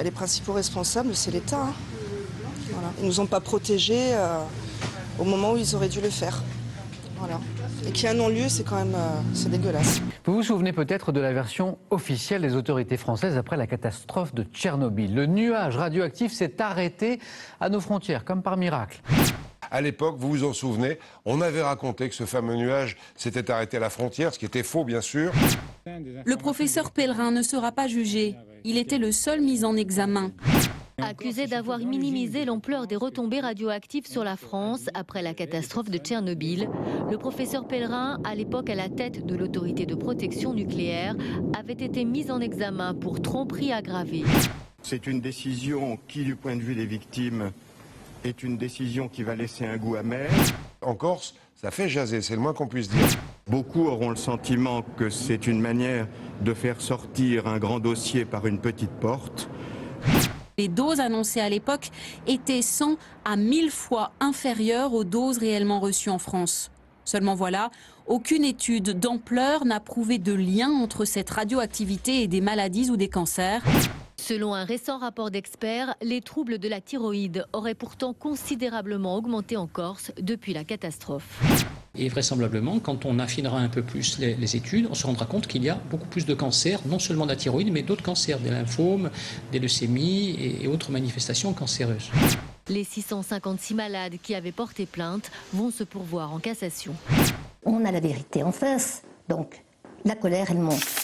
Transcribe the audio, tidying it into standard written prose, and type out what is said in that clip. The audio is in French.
les principaux responsables, c'est l'État. Hein. Voilà. Ils ne nous ont pas protégés au moment où ils auraient dû le faire. Voilà. Et qu'il y ait un non-lieu, c'est quand même c'est dégueulasse. Vous vous souvenez peut-être de la version officielle des autorités françaises après la catastrophe de Tchernobyl. Le nuage radioactif s'est arrêté à nos frontières, comme par miracle. À l'époque, vous vous en souvenez, on avait raconté que ce fameux nuage s'était arrêté à la frontière, ce qui était faux bien sûr. Le professeur Pellerin ne sera pas jugé. Il était le seul mis en examen. Accusé d'avoir minimisé l'ampleur des retombées radioactives sur la France après la catastrophe de Tchernobyl, le professeur Pellerin, à l'époque à la tête de l'autorité de protection nucléaire, avait été mis en examen pour tromperie aggravée. C'est une décision qui, du point de vue des victimes, est une décision qui va laisser un goût amer. En Corse, ça fait jaser, c'est le moins qu'on puisse dire. Beaucoup auront le sentiment que c'est une manière de faire sortir un grand dossier par une petite porte. Les doses annoncées à l'époque étaient 100 à 1000 fois inférieures aux doses réellement reçues en France. Seulement voilà, aucune étude d'ampleur n'a prouvé de lien entre cette radioactivité et des maladies ou des cancers. Selon un récent rapport d'experts, les troubles de la thyroïde auraient pourtant considérablement augmenté en Corse depuis la catastrophe. Et vraisemblablement, quand on affinera un peu plus les études, on se rendra compte qu'il y a beaucoup plus de cancers, non seulement de la thyroïde, mais d'autres cancers, des lymphomes, des leucémies et autres manifestations cancéreuses. Les 656 malades qui avaient porté plainte vont se pourvoir en cassation. On a la vérité en face, donc la colère, elle monte.